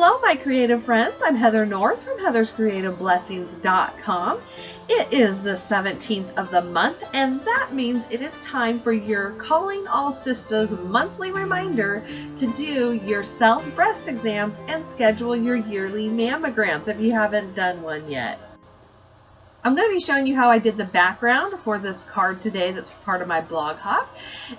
Hello, my creative friends. I'm Heather North from heatherscreativeblessings.com. It is the 17th of the month, and that means it is time for your Calling All Sistahs monthly reminder to do your self-breast exams and schedule your yearly mammograms if you haven't done one yet. I'm going to be showing you how I did the background for this card today that's part of my blog hop.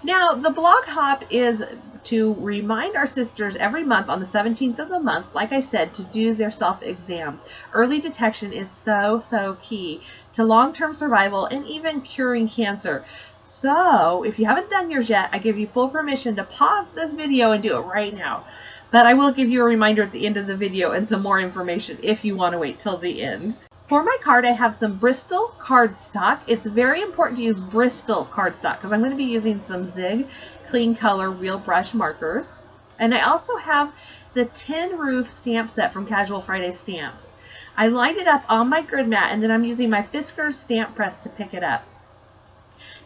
Now, the blog hop is to remind our sisters every month on the 17th of the month, like I said, to do their self-exams. Early detection is so key to long-term survival and even curing cancer. So, if you haven't done yours yet, I give you full permission to pause this video and do it right now. But I will give you a reminder at the end of the video and some more information if you want to wait till the end. For my card, I have some Bristol cardstock. It's very important to use Bristol cardstock because I'm going to be using some Zig Clean Color Real Brush markers. And I also have the Tin Roof stamp set from Casual Friday Stamps. I lined it up on my grid mat, and then I'm using my Fiskars stamp press to pick it up.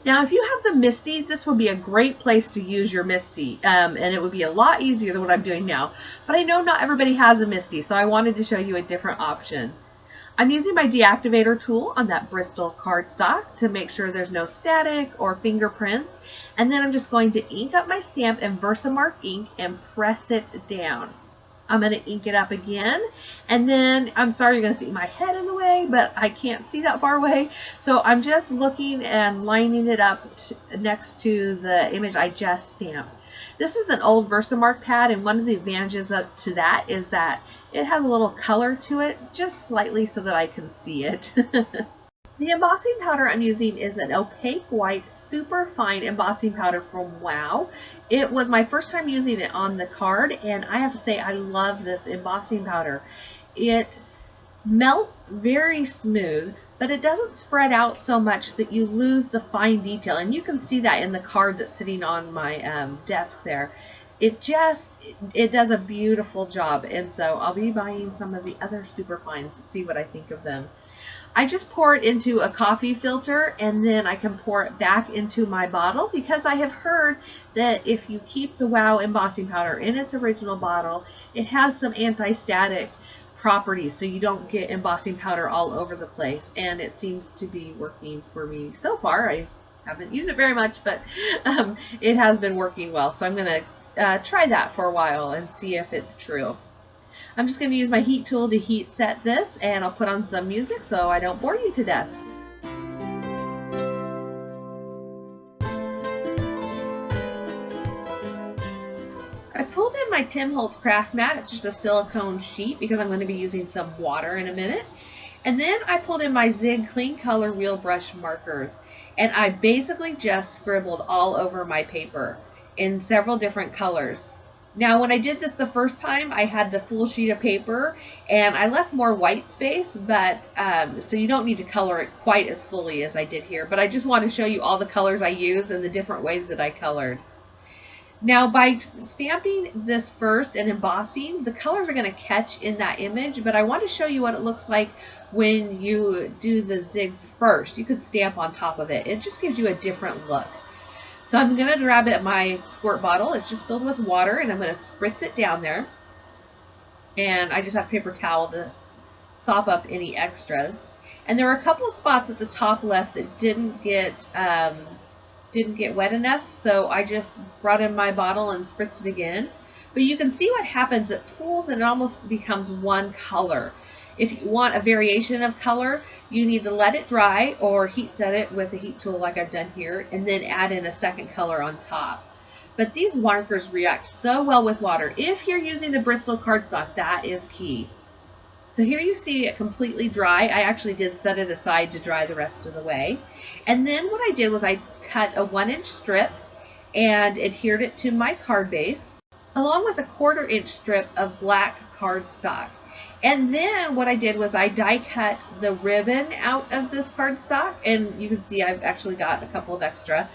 Now, if you have the Misty, this would be a great place to use your Misty, and it would be a lot easier than what I'm doing now. But I know not everybody has a Misty, so I wanted to show you a different option. I'm using my deactivator tool on that Bristol cardstock to make sure there's no static or fingerprints. And then I'm just going to ink up my stamp in Versamark ink and press it down. I'm going to ink it up again. And then, I'm sorry you're going to see my head in the way, but I can't see that far away. So I'm just looking and lining it up next to the image I just stamped. This is an old Versamark pad, and one of the advantages to that is that it has a little color to it, just slightly so that I can see it. The embossing powder I'm using is an opaque white Superfine embossing powder from Wow. It was my first time using it on the card, and I have to say I love this embossing powder. It melts very smooth, but it doesn't spread out so much that you lose the fine detail, and you can see that in the card that's sitting on my desk there. It does a beautiful job, and so I'll be buying some of the other Superfines to see what I think of them. I just pour it into a coffee filter, and then I can pour it back into my bottle, because I have heard that if you keep the Wow embossing powder in its original bottle, it has some anti-static properties, so you don't get embossing powder all over the place, and it seems to be working for me so far. I haven't used it very much, but it has been working well, so I'm going to try that for a while and see if it's true. I'm just going to use my heat tool to heat set this, and I'll put on some music so I don't bore you to death. I pulled in my Tim Holtz craft mat. It's just a silicone sheet because I'm going to be using some water in a minute. And then I pulled in my Zig Clean Color Real Brush markers, and I basically just scribbled all over my paper in several different colors. Now, when I did this the first time, I had the full sheet of paper, and I left more white space, but so you don't need to color it quite as fully as I did here. But I just want to show you all the colors I used and the different ways that I colored. Now, by stamping this first and embossing, the colors are going to catch in that image, but I want to show you what it looks like when you do the zigs first. You could stamp on top of it. It just gives you a different look. So I'm going to grab it, my squirt bottle. It's just filled with water, and I'm going to spritz it down there. And I just have a paper towel to sop up any extras. And there were a couple of spots at the top left that didn't get wet enough, so I just brought in my bottle and spritzed it again. But you can see what happens. It pulls and it almost becomes one color. If you want a variation of color, you need to let it dry or heat set it with a heat tool like I've done here, and then add in a second color on top. But these markers react so well with water. If you're using the Bristol cardstock, that is key. So here you see it completely dry. I actually did set it aside to dry the rest of the way. And then what I did was I cut a 1-inch strip and adhered it to my card base, along with a 1/4-inch strip of black cardstock. And then what I did was I die cut the ribbon out of this cardstock, and you can see I've actually got a couple of extra.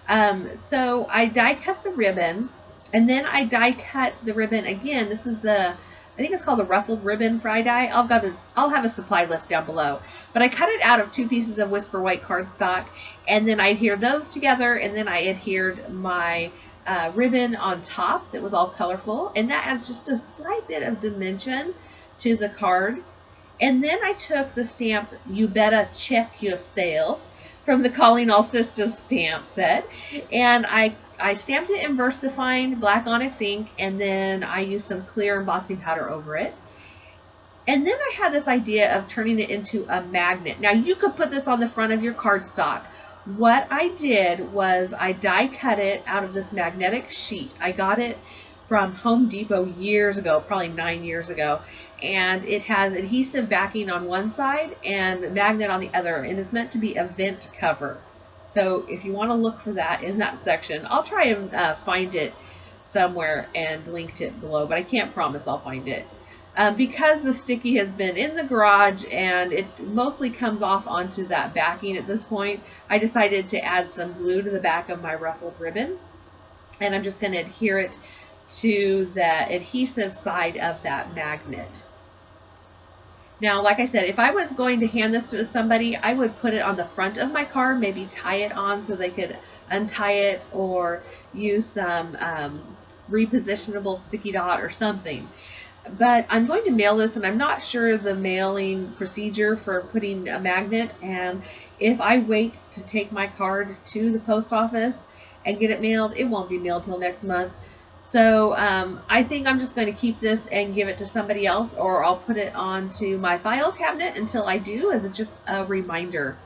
So I die cut the ribbon, and then I die cut the ribbon again. This is I think it's called the Ruffled ribbon Fri-Die. I'll have a supply list down below. But I cut it out of 2 pieces of Whisper White cardstock, and then I adhered those together, and then I adhered my ribbon on top that was all colorful, and that adds just a slight bit of dimension to the card. And then I took the stamp "You Better Check Yourself" from the Calling All Sistahs stamp set, and I stamped it in Versafine black onyx ink, and then I used some clear embossing powder over it. And then I had this idea of turning it into a magnet. Now you could put this on the front of your cardstock. What I did was I die cut it out of this magnetic sheet. I got it from Home Depot years ago, probably 9 years ago, and it has adhesive backing on one side and magnet on the other, and it's meant to be a vent cover. So if you want to look for that in that section, I'll try and find it somewhere and link it below, but I can't promise I'll find it. Because the sticky has been in the garage and it mostly comes off onto that backing at this point, I decided to add some glue to the back of my ruffled ribbon, and I'm just going to adhere it to the adhesive side of that magnet. Now, like I said, if I was going to hand this to somebody, I would put it on the front of my card, maybe tie it on so they could untie it, or use some repositionable sticky dot or something. But I'm going to mail this, and I'm not sure the mailing procedure for putting a magnet, and if I wait to take my card to the post office and get it mailed, it won't be mailed till next month. So I think I'm just going to keep this and give it to somebody else, or I'll put it onto my file cabinet until I do, as just a reminder.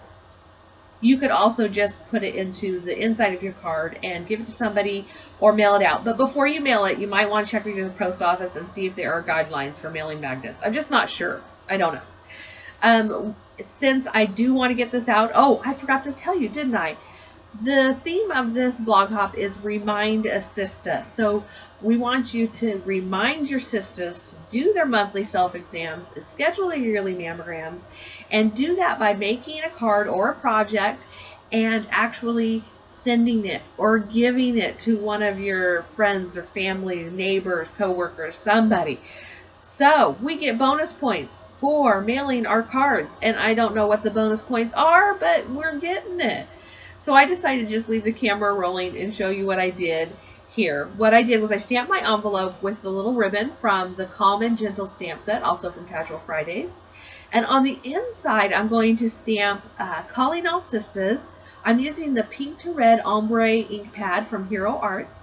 You could also just put it into the inside of your card and give it to somebody or mail it out. But before you mail it, you might want to check with the post office and see if there are guidelines for mailing magnets. I'm just not sure. I don't know. Since I do want to get this out, oh, I forgot to tell you, didn't I? The theme of this blog hop is Remind a Sistah. So we want you to remind your sistahs to do their monthly self-exams and schedule their yearly mammograms, and do that by making a card or a project and actually sending it or giving it to one of your friends or family, neighbors, co-workers, somebody. So we get bonus points for mailing our cards, and I don't know what the bonus points are, but we're getting it. So I decided to just leave the camera rolling and show you what I did here. What I did was I stamped my envelope with the little ribbon from the Calm and Gentle stamp set, also from Casual Fridays. And on the inside, I'm going to stamp Calling All Sistahs. I'm using the pink to red ombre ink pad from Hero Arts.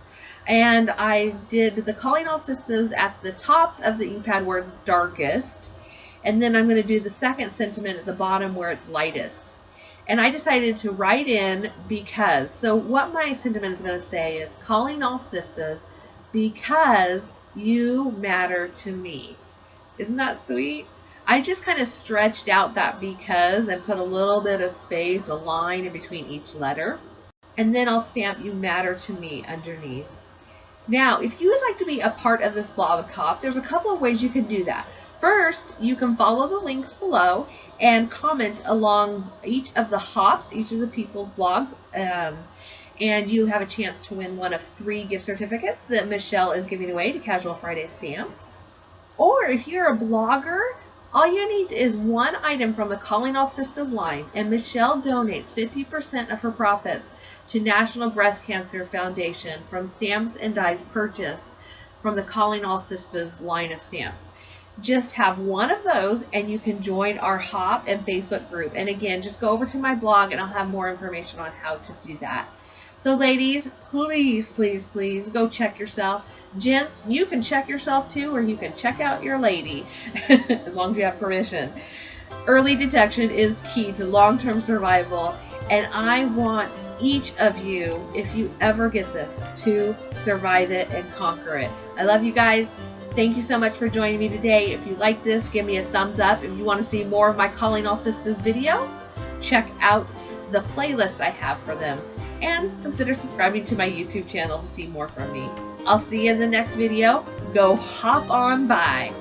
And I did the Calling All Sistahs at the top of the ink pad where it's darkest. And then I'm going to do the second sentiment at the bottom where it's lightest. And I decided to write in because. So what my sentiment is going to say is, Calling All Sistahs because you matter to me. Isn't that sweet? I just kind of stretched out that because and put a little bit of space, a line in between each letter. And then I'll stamp "You Matter to Me" underneath. Now, if you would like to be a part of this blog hop, there's a couple of ways you can do that. First, you can follow the links below and comment along each of the hops, each of the people's blogs, and you have a chance to win one of 3 gift certificates that Michelle is giving away to Casual Friday Stamps. Or if you're a blogger, all you need is one item from the Calling All Sistahs line, and Michelle donates 50% of her profits to National Breast Cancer Foundation from stamps and dies purchased from the Calling All Sistahs line of stamps. Just have one of those and you can join our hop and Facebook group. And again, just go over to my blog and I'll have more information on how to do that. So ladies, please, please, please go check yourself. Gents, you can check yourself too, or you can check out your lady as long as you have permission. Early detection is key to long-term survival, and I want each of you, if you ever get this, to survive it and conquer it. I love you guys. Thank you so much for joining me today. If you like this, give me a thumbs up. If you want to see more of my Calling All Sistahs videos, check out the playlist I have for them. And consider subscribing to my YouTube channel to see more from me. I'll see you in the next video. Go hop on by.